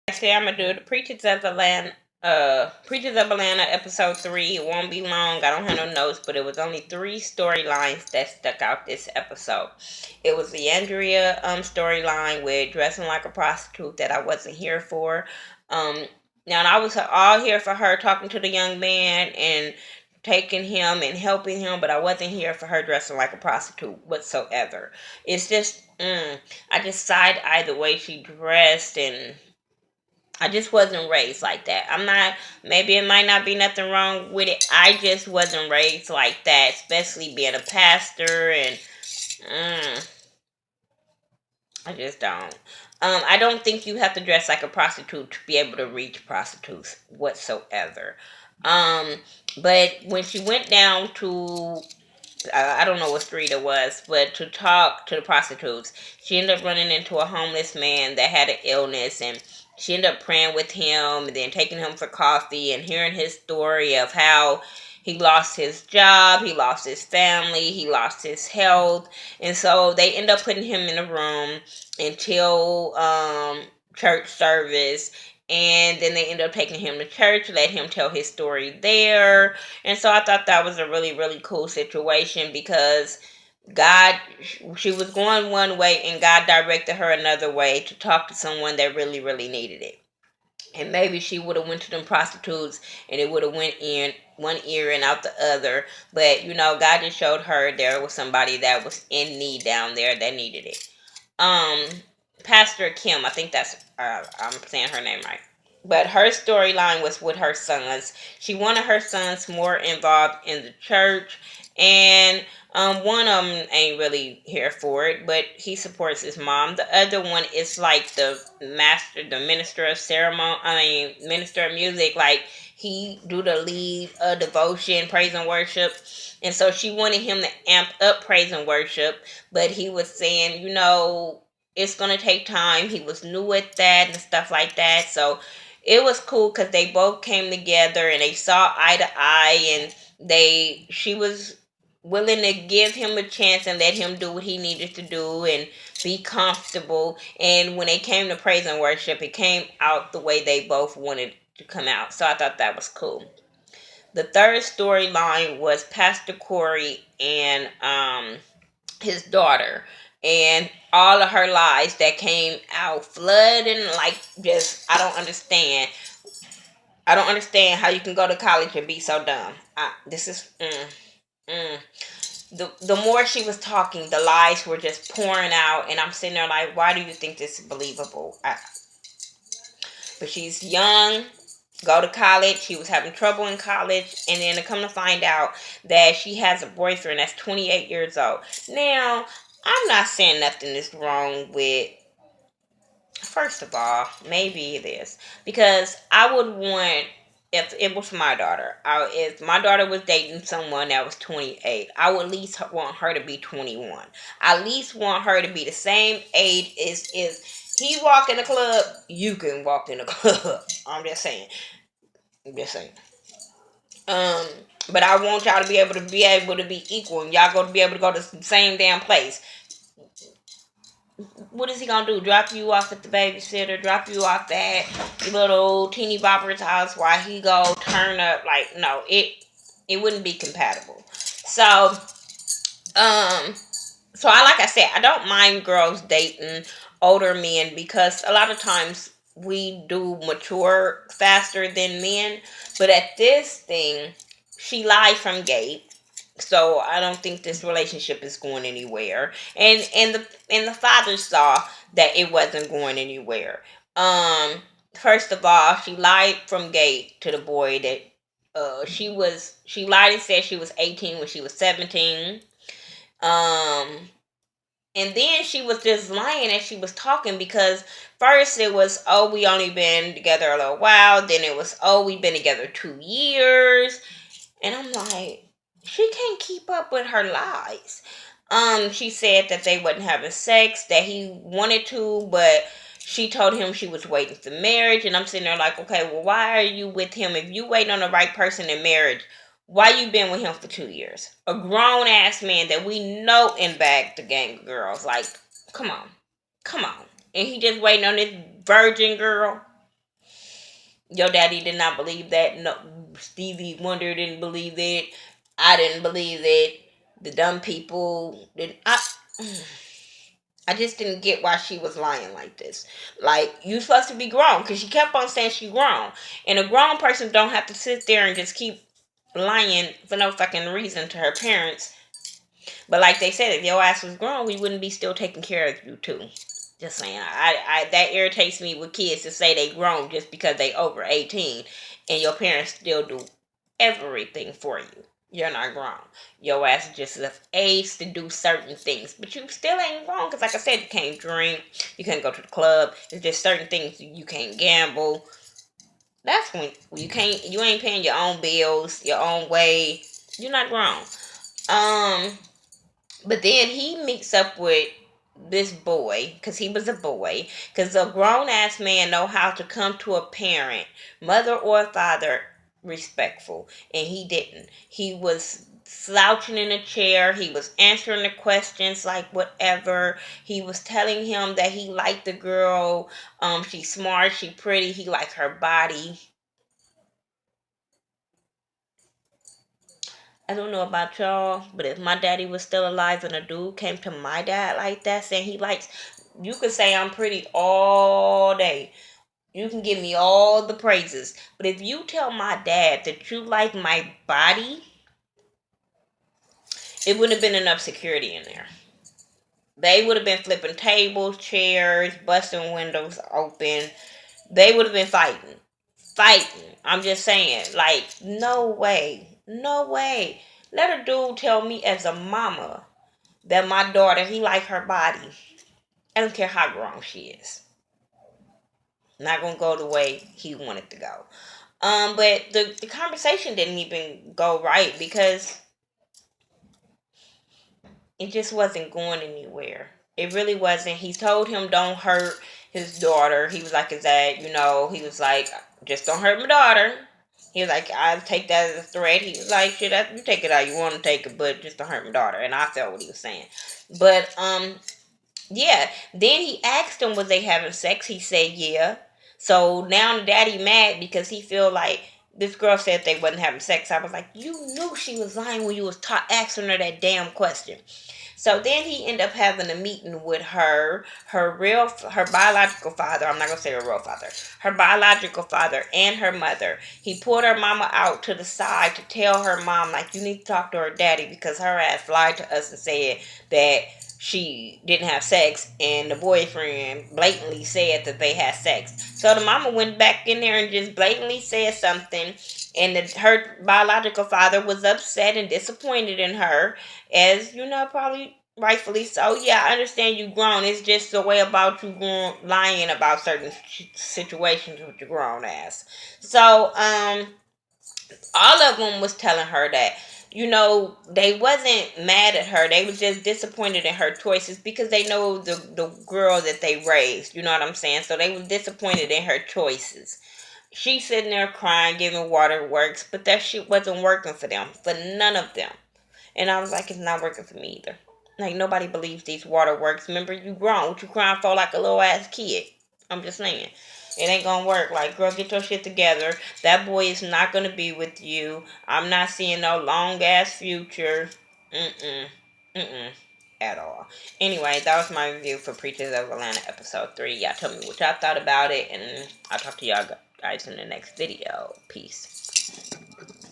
Actually, I'm gonna do the Preachers of Atlanta episode 3. It won't be long. I don't have no notes, but it was only three storylines that stuck out this episode. It was the Andrea storyline with dressing like a prostitute that I wasn't here for. Um Now I was all here for her talking to the young man and taking him and helping him, but I wasn't here for her dressing like a prostitute whatsoever. It's just I just side eyed the way she dressed, and I just wasn't raised like that. I'm not, maybe it might not be nothing wrong with it. I just wasn't raised like that, especially being a pastor, and mm, I just don't. I don't think you have to dress like a prostitute to be able to reach prostitutes whatsoever. Um, but when she went down to I don't know what street it was, but to talk to the prostitutes, she ended up running into a homeless man that had an illness, and she ended up praying with him and then taking him for coffee and hearing his story of how he lost his job, he lost his family, he lost his health, and so they end up putting him in a room until church service, and then they end up taking him to church, let him tell his story there. And so I thought that was a really, really cool situation because God, she was going one way and God directed her another way to talk to someone that really, really needed it. And maybe she would have went to them prostitutes and it would have went in one ear and out the other. But God just showed her there was somebody that was in need down there that needed it. Um, Pastor Kim, I think that's I'm saying her name right. But her storyline was with her sons. She wanted her sons more involved in the church, and one of them ain't really here for it, but he supports his mom. The other one is like the minister of ceremony. I mean, minister of music. Like he do the lead devotion, praise and worship, and so she wanted him to amp up praise and worship, but he was saying, it's gonna take time. He was new at that and stuff like that. So it was cool because they both came together and they saw eye to eye, and she was willing to give him a chance and let him do what he needed to do and be comfortable. And when they came to praise and worship, it came out the way they both wanted to come out. So I thought that was cool. The third storyline was Pastor Corey and his daughter, and all of her lies that came out flooding, like, just I don't understand how you can go to college and be so dumb. This is mm. The more she was talking, the lies were just pouring out, and I'm sitting there like, why do you think this is believable? But she's young, go to college. She was having trouble in college, and then to come to find out that she has a boyfriend that's 28 years old. Now, I'm not saying nothing is wrong with. First of all, maybe it is because I would want, if it was my daughter. If my daughter was dating someone that was 28, I would at least want her to be 21. I at least want her to be the same age as if he walk in the club, you can walk in the club. I'm just saying. I'm just saying. Um, but I want y'all to be able to be equal, and y'all go to be able to go to the same damn place. What is he gonna do? Drop you off at the babysitter? Drop you off at little teeny bopper's house while he go turn up? Like, no, it wouldn't be compatible. So, um, like I said, I don't mind girls dating older men because a lot of times we do mature faster than men. But at this thing, she lied from gate, so I don't think this relationship is going anywhere. And the father saw that it wasn't going anywhere. Um, First of all, she lied from gate to the boy that she lied and said she was 18 when she was 17. Um, and then she was just lying as she was talking because first it was, oh, we only been together a little while. Then it was, oh, we've been together 2 years. And I'm like, she can't keep up with her lies. She said that they wasn't having sex, that he wanted to, but she told him she was waiting for marriage. And I'm sitting there like, okay, well, why are you with him? If you waiting on the right person in marriage, why you been with him for 2 years? A grown ass man that we know in back the gang of girls. Like, come on. Come on. And he just waiting on this virgin girl. Your daddy did not believe that. No, Stevie Wonder didn't believe it. I didn't believe it. The dumb people did. I just didn't get why she was lying like this. Like, you supposed to be grown, because she kept on saying she grown, and a grown person don't have to sit there and just keep lying for no fucking reason to her parents. But like they said, if your ass was grown, we wouldn't be still taking care of you too. Just saying, I that irritates me with kids to say they grown just because they over 18, and your parents still do everything for you. You're not grown. Your ass is just enough age to do certain things, but you still ain't grown. Cause like I said, you can't drink, you can't go to the club. There's just certain things you can't gamble. That's when you ain't paying your own bills, your own way. You're not grown. Um, but then he meets up with this boy, because he was a boy, because a grown-ass man know how to come to a parent, mother or father, respectful, and he didn't. He was slouching in a chair. He was answering the questions like whatever. He was telling him that he liked the girl. She's smart, she pretty, he liked her body. I don't know about y'all, but if my daddy was still alive and a dude came to my dad like that saying he likes, you could say I'm pretty all day. You can give me all the praises. But if you tell my dad that you like my body, it wouldn't have been enough security in there. They would have been flipping tables, chairs, busting windows open. They would have been fighting. Fighting. I'm just saying. Like, no way. No way. Let a dude tell me as a mama that my daughter, he like her body. I don't care how grown she is. Not gonna go the way he wanted to go. But the conversation didn't even go right because it just wasn't going anywhere. It really wasn't. He told him don't hurt his daughter. He was like, is that, he was like, just don't hurt my daughter. He was like, I'll take that as a threat. He was like, shit, you take it how you want to take it, but just don't hurt my daughter. And I felt what he was saying. But yeah. Then he asked him, was they having sex? He said, yeah. So now the daddy mad because he feel like this girl said they wasn't having sex. I was like, you knew she was lying when you was asking her that damn question. So then he ended up having a meeting with her biological father. I'm not gonna say her real father. Her biological father and her mother. He pulled her mama out to the side to tell her mom, like, you need to talk to her daddy because her ass lied to us and said that she didn't have sex, and the boyfriend blatantly said that they had sex. So the mama went back in there and just blatantly said something, and her biological father was upset and disappointed in her, as probably rightfully so. Yeah, I understand you grown. It's just the way about you lying about certain situations with your grown ass. So all of them was telling her that they wasn't mad at her. They was just disappointed in her choices because they know the girl that they raised. You know what I'm saying? So they was disappointed in her choices. She sitting there crying, giving waterworks, but that shit wasn't working for them, for none of them. And I was like, it's not working for me either. Like, nobody believes these waterworks. Remember, you grown. What you crying for like a little ass kid? I'm just saying. It ain't gonna work. Like, girl, get your shit together. That boy is not gonna be with you. I'm not seeing no long ass future. Mm-mm. Mm-mm. At all. Anyway, that was my review for Preachers of Atlanta episode 3. Y'all tell me what y'all thought about it, and I'll talk to y'all guys in the next video. Peace.